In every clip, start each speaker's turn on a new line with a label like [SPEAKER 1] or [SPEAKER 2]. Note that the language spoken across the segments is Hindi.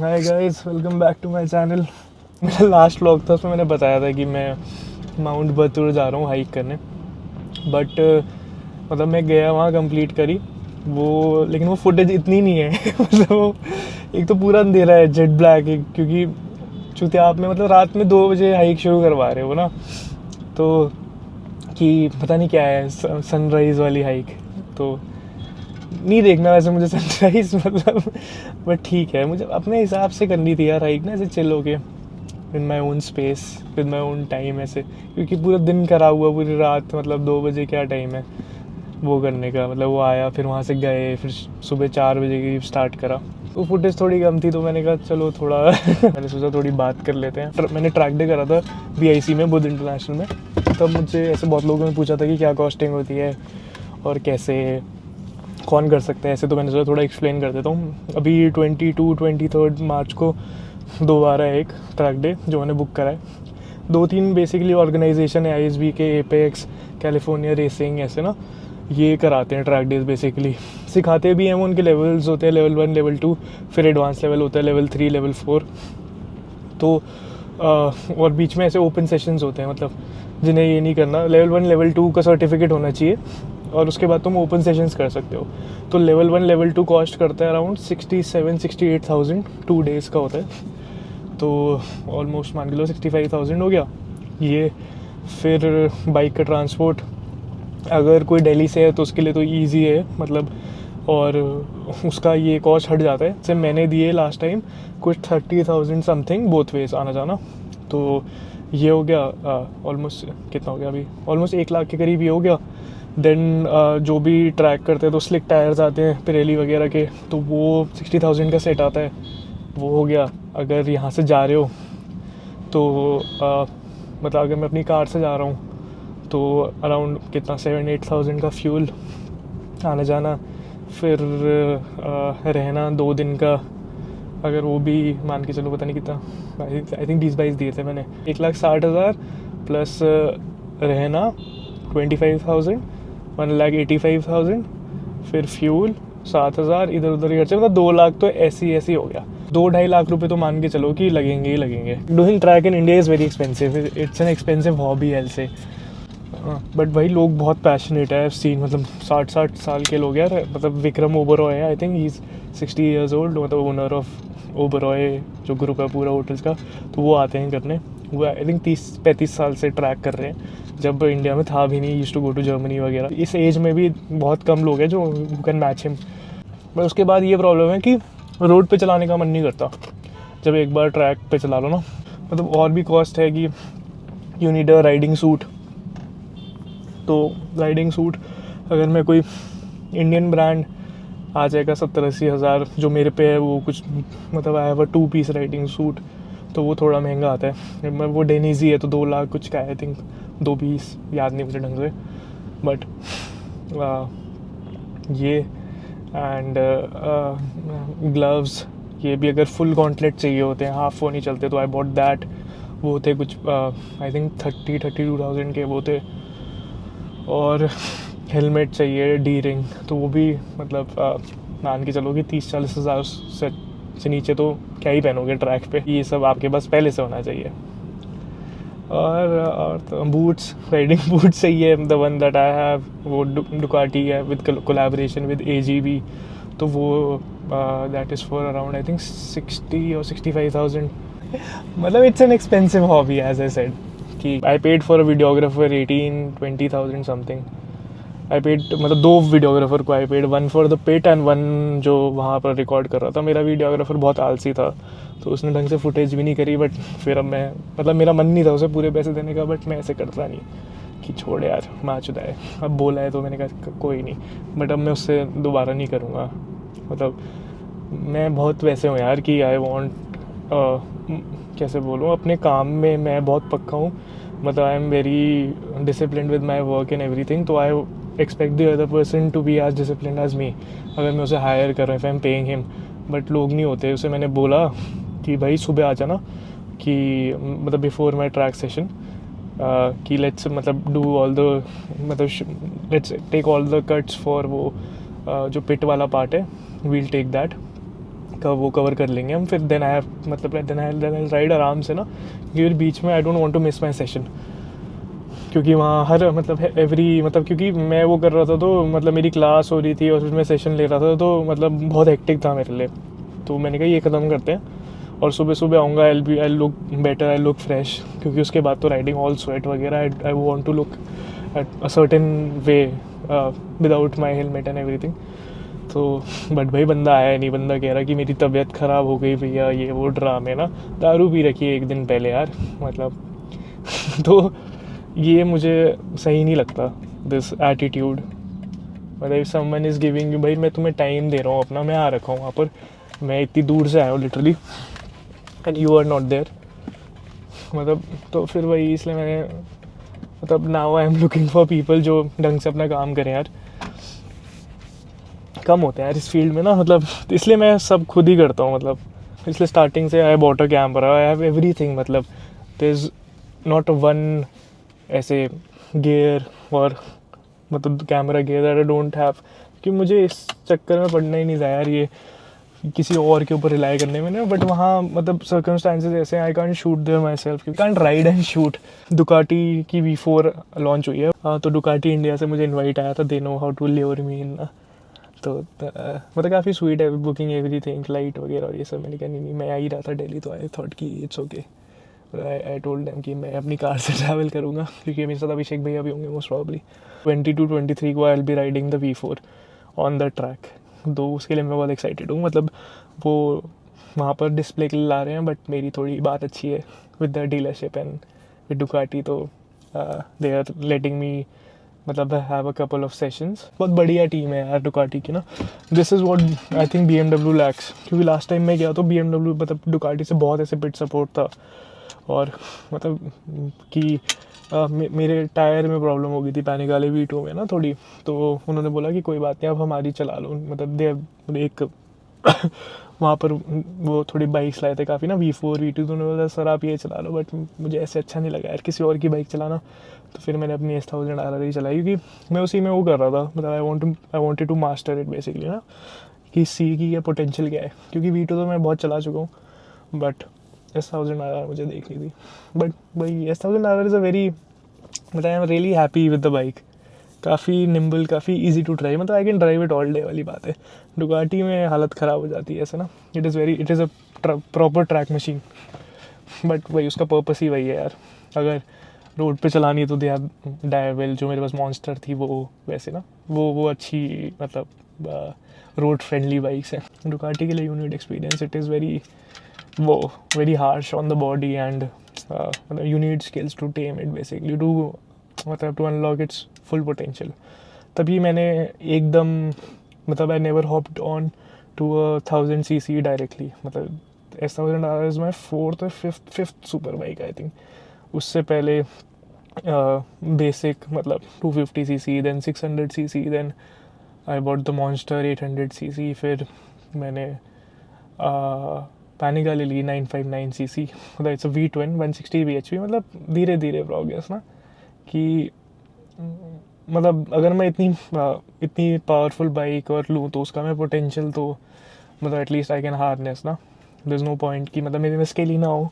[SPEAKER 1] Hi guys, welcome back to my channel. मेरा लास्ट व्लॉग था, उसमें मैंने बताया था कि मैं माउंट बतूर जा रहा हूँ हाइक करने। बट मतलब मैं गया वहाँ, कंप्लीट करी वो, लेकिन वो फुटेज इतनी नहीं है मतलब वो एक तो पूरा अंधेरा है, जेट ब्लैक है, क्योंकि चूंकि आप में मतलब रात में 2 बजे हाइक शुरू करवा रहे हो ना, तो कि पता नहीं क्या है, सनराइज़ वाली हाइक। तो नहीं देखना वैसे मुझे सनराइज मतलब, बट ठीक है, मुझे अपने हिसाब से करनी थी यार हाइक ना, ऐसे चिल होके, with my own space, with my own time ऐसे, क्योंकि पूरा दिन करा हुआ, पूरी रात, मतलब 2 बजे क्या टाइम है वो करने का। मतलब वो आया, फिर वहाँ से गए, फिर सुबह 4 बजे की स्टार्ट करा। वो फुटेज थोड़ी कम थी, तो मैंने कहा चलो थोड़ा मैंने सोचा थोड़ी बात कर लेते हैं। मैंने ट्रैक डे करा था BIC में, बुध इंटरनेशनल में। तब मुझे ऐसे बहुत लोगों ने पूछा था कि क्या कॉस्टिंग होती है और कैसे कौन कर सकते हैं ऐसे, तो मैंने सोचा थोड़ा एक्सप्लेन कर देता हूँ। अभी 23 मार्च को दोबारा एक ट्रैक डे जो मैंने बुक करा है। 2-3 बेसिकली ऑर्गेनाइजेशन है, ISB के, एपेक्स, कैलिफोर्निया रेसिंग, ऐसे ना ये कराते हैं ट्रैक डेज। बेसिकली सिखाते भी हैं वो, उनके लेवल्स होते हैं, लेवल 1, लेवल 2, फिर एडवांस लेवल होता है, लेवल 3, लेवल 4। तो और बीच में ऐसे ओपन सेशंस होते हैं, मतलब जिन्हें ये नहीं करना, लेवल 1 लेवल 2 का सर्टिफिकेट होना चाहिए, और उसके बाद तुम ओपन सेशंस कर सकते हो। तो लेवल 1 लेवल 2 कॉस्ट करता है अराउंड 67-68,000, 2 डेज़ का होता है। तो ऑलमोस्ट मान के लो 65,000 हो गया ये। फिर बाइक का ट्रांसपोर्ट, अगर कोई दिल्ली से है तो उसके लिए तो ईजी है, मतलब, और उसका ये कॉस्ट हट जाता है। जैसे मैंने दिए लास्ट टाइम कुछ 30,000 समथिंग बोथ वेज आना जाना। तो ये हो गया ऑलमोस्ट, कितना हो गया अभी, ऑलमोस्ट 1 लाख के करीब ये हो गया। देन जो भी ट्रैक करते हैं तो स्लिक टायर्स आते हैं पिरेली वगैरह के, तो वो 60,000 का सेट आता है, वो हो गया। अगर यहाँ से जा रहे हो तो मतलब अगर मैं अपनी कार से जा रहा हूँ तो अराउंड कितना 7-8,000 का फ्यूल आना जाना। फिर रहना 2 दिन का, अगर वो भी मान के चलो, पता नहीं कितना, आई थिंक 20-22 दिए थे मैंने। 1,60,000 प्लस रहना 25,000, 1,85,000, फिर फ्यूल 7,000, इधर उधर खर्चे, मतलब 2 लाख तो ऐसे ही हो गया। 2-2.5 लाख रुपए तो मान के चलो कि लगेंगे ही लगेंगे। Doing track in India is very expensive, it's an expensive hobby L से। बट भाई लोग बहुत पैशनेट है सीन, मतलब 60-60 साल के लोग यार। मतलब विक्रम ओबरॉय है, I think he is 60 years old, मतलब ओनर ऑफ ओबरॉय जो ग्रुप है पूरा होटल्स का। तो वो आते हैं करने, वो आई थिंक 30-35 साल से ट्रैक कर रहे हैं, जब इंडिया में था भी नहीं, used to go to Germany वगैरह। इस एज में भी बहुत कम लोग हैं जो कैन मैच हिम। बट उसके बाद ये प्रॉब्लम है कि रोड पे चलाने का मन नहीं करता जब एक बार ट्रैक पे चला लो ना। मतलब और भी कॉस्ट है कि you need a riding suit. तो राइडिंग सूट अगर मैं कोई इंडियन ब्रांड आ जाएगा 70-80 हज़ार, जो मेरे पे है वो कुछ, मतलब I have a 2 piece riding suit, तो वो थोड़ा महंगा आता है। मैं वो डेनिजी है तो 2 लाख कुछ का है, आई थिंक 2 पीस, याद नहीं मुझे ढंग से। बट ये एंड ग्लव्स, ये भी अगर फुल गॉन्टलेट चाहिए होते हैं, हाफ वो नहीं चलते, तो आई बॉट दैट। वो थे कुछ आई थिंक 32,000 के वो थे। और हेलमेट चाहिए डी रिंग, तो वो भी मतलब मान के चलो कि 30-40 हज़ार से नीचे तो क्या ही पहनोगे ट्रैक पे। ये सब आपके पास पहले से होना चाहिए। और तो बूट्स, राइडिंग बूट्स चाहिए, the one that I have, वो डुकाटी है विद कोलैबोरेशन विद AGV। तो वो that is for around I think 60 और 65,000। मतलब it's an expensive hobby as I said, कि I paid for a videographer 18-20,000 something. I paid, मतलब 2 वीडियोग्राफर को I paid, one for the pit and one जो वहाँ पर रिकॉर्ड कर रहा था। मेरा वीडियोग्राफर बहुत आलसी था, तो उसने ढंग से फुटेज भी नहीं करी। बट फिर अब मैं, मतलब मेरा मन नहीं था उसे पूरे पैसे देने का, बट मैं ऐसे करता नहीं कि छोड़ यार, माचुदा है, अब बोला है तो मैंने कहा कोई नहीं। बट अब मैं उससे दोबारा नहीं करूँगा। मतलब मैं बहुत वैसे हूँ यार कि आई वॉन्ट, कैसे बोलूँ, अपने काम में मैं बहुत पक्का हूँ। मतलब I am very discipline with my work and everything, तो I expect the other person to be as discipline as me, अगर मैं उसे हायर कर रहा हूँ, if I am paying him. But लोग नहीं होते। उसे मैंने बोला कि भाई सुबह आ जाना, कि मतलब बिफोर माई ट्रैक सेशन, कि लेट्स मतलब डू ऑल द, मतलब let's take all the cuts for वो जो पिट वाला पार्ट है, वील टेक दैट। का वो कवर कर लेंगे हम, फिर देन आई मतलब देन आई राइड आराम से ना, क्योंकि बीच में I don't want to miss my session, क्योंकि वहाँ हर मतलब एवरी मतलब क्योंकि मैं वो कर रहा था तो मतलब मेरी क्लास हो रही थी और फिर मैं सेशन ले रहा था तो मतलब बहुत हेक्टिक था मेरे लिए। तो मैंने कहा ये ख़त्म करते हैं और सुबह सुबह आऊँगा, I look better, I look fresh, क्योंकि उसके बाद तो राइडिंग ऑल स्वेट वगैरह, I want to look at a certain way without my helmet and everything. तो बट भाई बंदा आया नहीं, बंदा कह रहा कि मेरी तबीयत ख़राब हो गई भैया, ये वो ड्रामे ना, दारू पी रखी है एक दिन पहले यार मतलब तो ये मुझे सही नहीं लगता, दिस एटीट्यूड। मतलब if someone is giving you, भाई मैं तुम्हें टाइम दे रहा हूँ अपना, मैं आ रखा हूँ वहाँ पर, मैं इतनी दूर से आया हूँ literally and you are not there, मतलब तो फिर वही इसलिए मैंने मतलब now I am looking for people जो ढंग से अपना काम करें यार। कम होते हैं यार इस फील्ड में ना, मतलब इसलिए मैं सब खुद ही करता हूँ, मतलब इसलिए स्टार्टिंग से I bought a camera, I have everything, मतलब देयर इज़ नॉट वन ऐसे गियर और मतलब camera gear that I don't have, कि मुझे इस चक्कर में पड़ना ही नहीं था यार, ये किसी और के ऊपर रिलाई करने में ना। बट वहाँ मतलब सर्कमस्टांसेस ऐसे हैं, I can't shoot there myself, you can't ride and shoot. Ducati की V4 लॉन्च हुई है, तो डुकाटी इंडिया से मुझे इनवाइट आया था, they know how to lure me in, तो मतलब काफ़ी स्वीट है, बुकिंग एवरीथिंग फ्लाइट वगैरह और ये सब। मैंने कहा नहीं मैं आ ही रहा था दिल्ली, तो आई थॉट कि it's okay, I told them कि मैं अपनी कार से ट्रैवल करूँगा, क्योंकि मेरे साथ अभिषेक भैया भी होंगे मोस्ट प्रॉब्ली। 22-23 को I will be riding the V4 on the track, तो उसके लिए मैं बहुत एक्साइटेड हूँ। मतलब वो वहाँ पर डिस्प्ले के लिए ला रहे हैं, बट मेरी थोड़ी बात अच्छी है with the dealership and with Ducati, तो दे आर लेटिंग मी मतलब have a couple of sessions. बहुत बढ़िया टीम है यार डुकाटी की ना, this is what I think BMW lakhs, क्योंकि लास्ट टाइम मैं गया तो BMW मतलब डुकाटी से बहुत ऐसे पिट सपोर्ट था, और मतलब कि मेरे टायर में प्रॉब्लम हो गई थी पैनिक वाले V2 में ना थोड़ी, तो उन्होंने बोला कि कोई बात नहीं आप हमारी चला लो, मतलब दे एक वहाँ पर वो थोड़ी बाइक्स लाए थे काफ़ी ना V4 V2, तो उन्होंने बोला सर आप ये चला लो, बट मुझे ऐसे अच्छा नहीं लगा यार किसी और की बाइक चलाना, तो फिर मैंने अपनी S1000 RR चलाई, क्योंकि मैं उसी में वो कर रहा था, मतलब I wanted to master it basically ना, कि सी की ये पोटेंशियल क्या है, क्योंकि V2 तो मैं बहुत चला चुका हूँ, बट S1000 RR मुझे देखनी थी। बट भाई S1000 RR is a very, मतलब I am really happy with the bike, काफ़ी निम्बल, काफ़ी इजी टू ड्राइव, मतलब I can drive it all day वाली बात है। डुकाटी में हालत ख़राब हो जाती है ऐसे ना, it is a proper track machine, but वही उसका पर्पस ही वही है यार, अगर रोड पे चलानी है तो दे हैव डायवेल, जो मेरे पास मॉन्स्टर थी वो वैसे ना, वो अच्छी मतलब रोड फ्रेंडली बाइक्स हैं। डुकाटी के लिए you need experience, it is वो very harsh on the body and मतलब you need skills to tame it basically, to मतलब to unlock its full potential. तभी मैंने एकदम मतलब I never hopped on to 1000cc directly, मतलब S1000 RR is my fourth और fifth super bike I think. उससे पहले बेसिक मतलब 250cc, then 600cc, then I bought the monster 800cc, फिर मैंने पैनिका ले ली 959cc, मतलब इट्स V12 160 bhp, मतलब धीरे धीरे प्रोग्रेस ना, कि मतलब अगर मैं इतनी पावरफुल बाइक और लूँ तो उसका मैं पोटेंशियल तो मतलब एटलीस्ट आई कैन हार्नेस ना, देयर इज़ नो पॉइंट कि मतलब मेरे में स्केल ही ना हो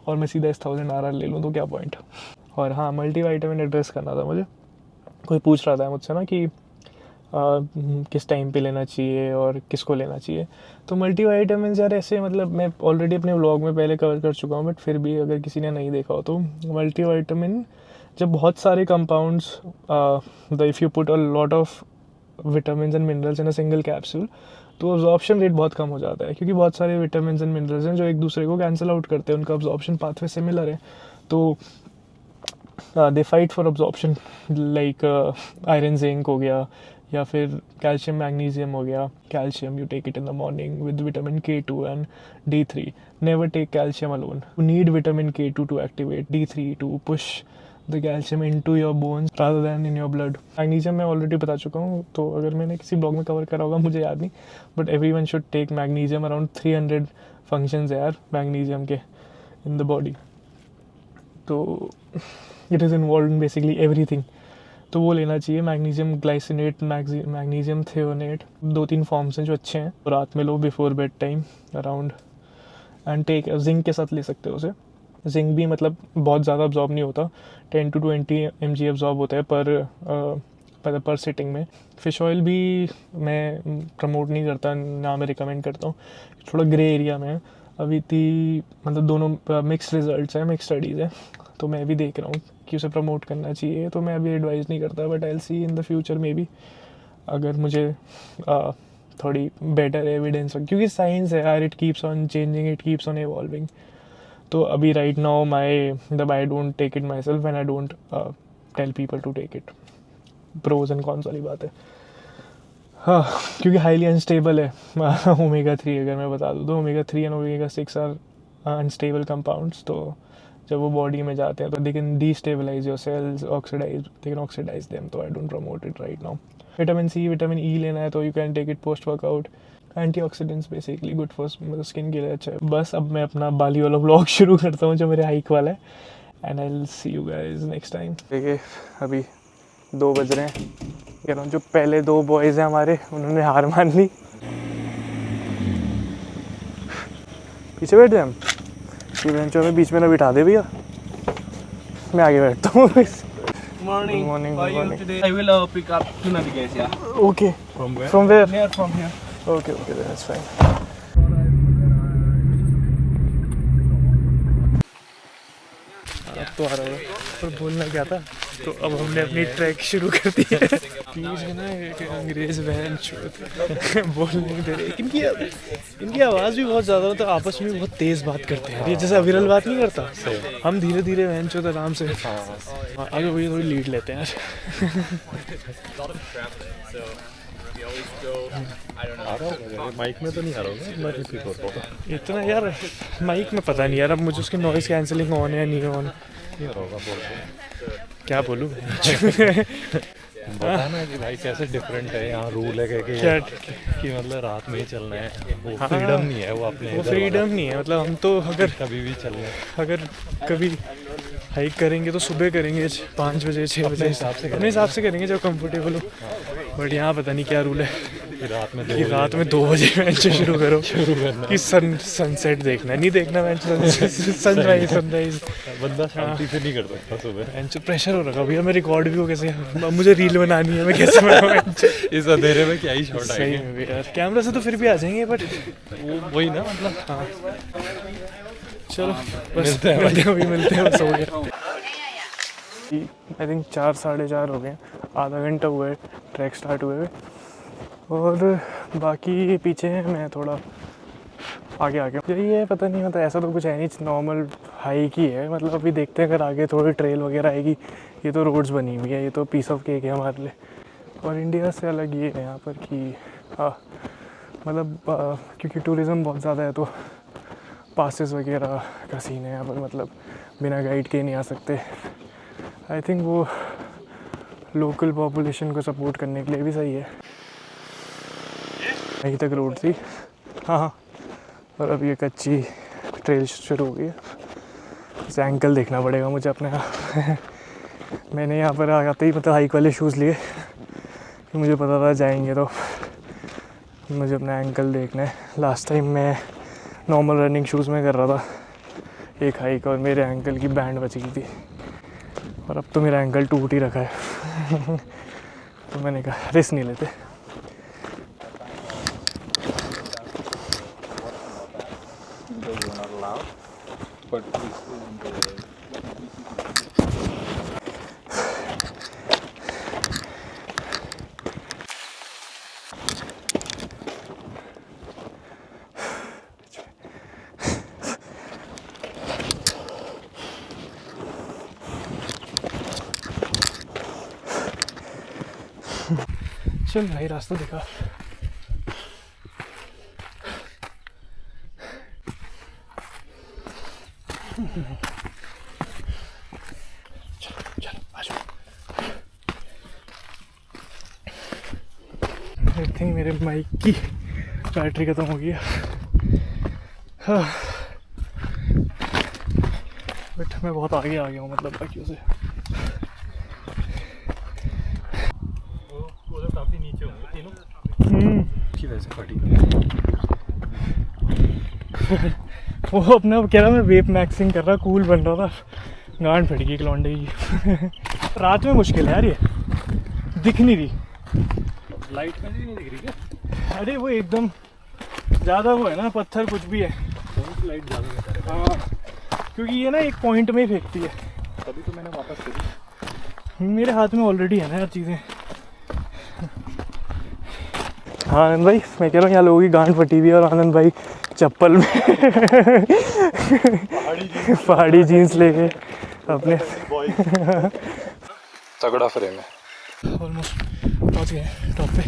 [SPEAKER 1] और मैं सीधा S1000 RR ले लूँ, तो क्या पॉइंट। और हाँ मल्टी वाइटामिन एड्रेस करना था मुझे, कोई पूछ रहा था मुझसे ना कि किस टाइम पे लेना चाहिए और किसको लेना चाहिए, तो मल्टी वाइटामिन यार ऐसे मतलब मैं ऑलरेडी अपने व्लॉग में पहले कवर कर चुका हूँ, बट फिर भी अगर किसी ने नहीं देखा हो तो मल्टी वाइटामिन जब बहुत सारे compounds if you put a lot of vitamin and minerals in a single capsule, तो अब्जॉर्प्शन रेट बहुत कम हो जाता है, क्योंकि बहुत सारे विटामिन एंड मिनरल्स हैं जो एक दूसरे को कैंसिल आउट करते हैं, उनका अब्जॉर्प्शन पाथवे सिमिलर है, तो they fight for absorption, like iron zinc हो गया, या फिर कैल्शियम मैग्नीशियम हो गया। Calcium you take it in the morning with vitamin K2 and D3, never take calcium alone, you need vitamin K2 to activate D3 to push the calcium into your bones rather than in your blood. Magnesium मैं ऑलरेडी बता चुका हूँ, तो अगर मैंने किसी ब्लॉग में कवर करा होगा मुझे याद नहीं, but everyone should take magnesium, around 300 functions है यार मैग्नीशियम के इन द बॉडी, तो it is involve in basically everything, तो वो लेना चाहिए। Magnesium glycinate, magnesium threonate, 2-3 forms हैं जो अच्छे हैं। रात में लो before bed time around. And take zinc के साथ ले सकते हो उसे। जिंक भी मतलब बहुत ज़्यादा अब्जॉर्ब नहीं होता, 10 to 20 mg अब्जॉर्ब होता है पर सिटिंग में। फ़िश ऑयल भी मैं प्रमोट नहीं करता, ना मैं रिकमेंड करता हूँ, थोड़ा ग्रे एरिया में है अभी। मतलब दोनों मिक्स्ड रिजल्ट्स हैं, मिक्स स्टडीज़ हैं, तो मैं भी देख रहा हूँ कि उसे प्रमोट करना चाहिए। तो मैं अभी एडवाइज़ नहीं करता, but I will see in the future maybe, अगर मुझे थोड़ी बेटर एविडेंस, क्योंकि साइंस है यार, it keeps on changing, it keeps on evolving. तो अभी right now I don't take it myself and I don't tell people to take it. Pros and cons वाली बात है। हाँ, क्योंकि हाईली अनस्टेबल है ओमेगा 3, अगर मैं बता दूँ तो omega 3 and omega 6 are unstable compounds. तो जब वो बॉडी में जाते हैं तो they can destabilize your cells, they can oxidize them. तो I don't promote it right now. Vitamin C, vitamin E लेना है तो you can take it post workout. Antioxidants basically good for skin के लिए अच्छा है। बस अब मैं अपना बाली वाला व्लॉग शुरू करता हूँ जो मेरे हाइक वाला है, and I will C you guys next time. देखिए अभी 2 बज रहे हैं, कह रहा हूँ जो पहले 2 बॉयज़ हैं हमारे, उन्होंने हार मान ली। पीछे बैठ जाए हम, ये बेंचों में बीच में ना बिठा दे भैया, मैं आगे बैठता हूँ।
[SPEAKER 2] Morning.
[SPEAKER 1] Morning,
[SPEAKER 2] How are you
[SPEAKER 1] morning.
[SPEAKER 2] today? I will pick up tuna guys, yeah.
[SPEAKER 1] Okay.
[SPEAKER 2] From where?
[SPEAKER 1] From where?
[SPEAKER 2] Here, from here.
[SPEAKER 1] Okay, that's fine. अब तो आ रहा है, पर बोलना क्या था। तो अब हमने अपनी ट्रैक शुरू कर दी है। प्लीज है ना, एक अंग्रेज बहन बोल नहीं दे रहे। इनकी आवाज़ भी बहुत ज़्यादा, मतलब आपस में बहुत तेज़ बात करते हैं। ये जैसे अविरल बात नहीं करता, हम धीरे धीरे बहन चोद आराम से आगे वही थोड़ी लीड लेते हैं
[SPEAKER 3] माइक में तो नहीं आ रहा होगा
[SPEAKER 1] इतना यार। माइक में पता नहीं यार, अब मुझे उसकी नॉइज़ कैंसिलिंग ऑन है नहीं ऑन, क्या बोलूँ।
[SPEAKER 3] बताना कि भाई कैसे डिफरेंट है यहाँ। रूल है कि मतलब रात में ही चलना है, वो फ्रीडम नहीं है, वो अपने
[SPEAKER 1] वो फ्रीडम नहीं है। मतलब हम तो अगर
[SPEAKER 3] कभी भी चलना,
[SPEAKER 1] अगर कभी हाइक करेंगे तो सुबह करेंगे 5 बजे 6 बजे अपने हिसाब से करेंगे जब कंफर्टेबल हो। बट यहाँ पता नहीं क्या रूल है
[SPEAKER 3] कि
[SPEAKER 1] रात में 2 बजे मैच शुरू करना कि सनसेट देखना नहीं देखना मैच, सनराइज
[SPEAKER 3] बंदा शांति से नहीं कर सकता सुबह।
[SPEAKER 1] प्रेशर हो रखा भैया, मैं रिकॉर्ड भी हो कैसे, मुझे रील बनानी है, मैं कैसे बनाऊँ
[SPEAKER 3] इस अंधेरे में क्या ही शॉट
[SPEAKER 1] सही
[SPEAKER 3] आएंगे।
[SPEAKER 1] में यार, कैमरा से तो फिर भी आ जाएंगे, बट
[SPEAKER 3] वो वही ना, मतलब
[SPEAKER 1] हाँ चलो बस मिलते हैं बस हो गया। आई थिंक 4 साढ़े 4 हो गए, आधा घंटा हुआ है ट्रैक स्टार्ट हुए हुए, और बाकी पीछे है, मैं थोड़ा आगे यही है। पता नहीं, मतलब ऐसा तो कुछ है नहीं, नॉर्मल हाइक ही है। मतलब अभी देखते हैं अगर आगे थोड़ी ट्रेल वगैरह आएगी। ये तो रोड्स बनी हुई है, ये तो पीस ऑफ केक है हमारे लिए। और इंडिया से अलग ये है यहाँ पर कि हाँ मतलब क्योंकि टूरिज़्म बहुत ज़्यादा है, तो पासेस वगैरह का सीन है यहाँ पर, मतलब बिना गाइड के नहीं आ सकते। आई थिंक वो लोकल पॉपुलेशन को सपोर्ट करने के लिए भी सही है। यहीं तक रोड थी, हाँ, और अब ये कच्ची ट्रेल शुरू हो गई है। इसे एंकल देखना पड़ेगा मुझे अपने मैंने यहाँ पर आते ही मतलब हाइक वाले शूज़ लिए कि मुझे पता था जाएंगे, तो मुझे अपना एंकल देखना है। लास्ट टाइम मैं नॉर्मल रनिंग शूज़ में कर रहा था एक हाइक, और मेरे एंकल की बैंड बच गई थी, और अब तो मेरा एंकल टूट ही रखा है तो मैंने कहा रिस्क नहीं लेते। चल भाई रास्ता दिखा। आई थिंक मेरे माइक की बैटरी खत्म हो गई है, बट मैं बहुत आगे आ गया हूँ मतलब बाकियों से।
[SPEAKER 3] ऐसे फटी।
[SPEAKER 1] वो अपना कह रहा मैं वेप मैक्सिंग कर रहा, कूल बन रहा था, गांड फट गई लौंडे की। रात में मुश्किल है यार, ये दिख नहीं रही
[SPEAKER 3] लाइट में नहीं दिख रही क्या?
[SPEAKER 1] अरे वो एकदम ज़्यादा वो है ना, पत्थर कुछ भी है।
[SPEAKER 3] लाइट ज़्यादा बता रहा
[SPEAKER 1] हाँ, क्योंकि ये ना एक पॉइंट में ही फेंकती है।
[SPEAKER 3] है, तभी तो मैंने वापस करी।
[SPEAKER 1] मेरे हाथ में ऑलरेडी है ना यार चीज़ें। हाँ आनंद भाई, मैं कह रहा हूँ यहाँ लोगों की गांड फटी हुई है और आनंद भाई चप्पल में पहाड़ी जीन्स लेके अपने
[SPEAKER 3] तगड़ा फ्रेम है।
[SPEAKER 1] ऑलमोस्ट पहुँच गए टॉप पे।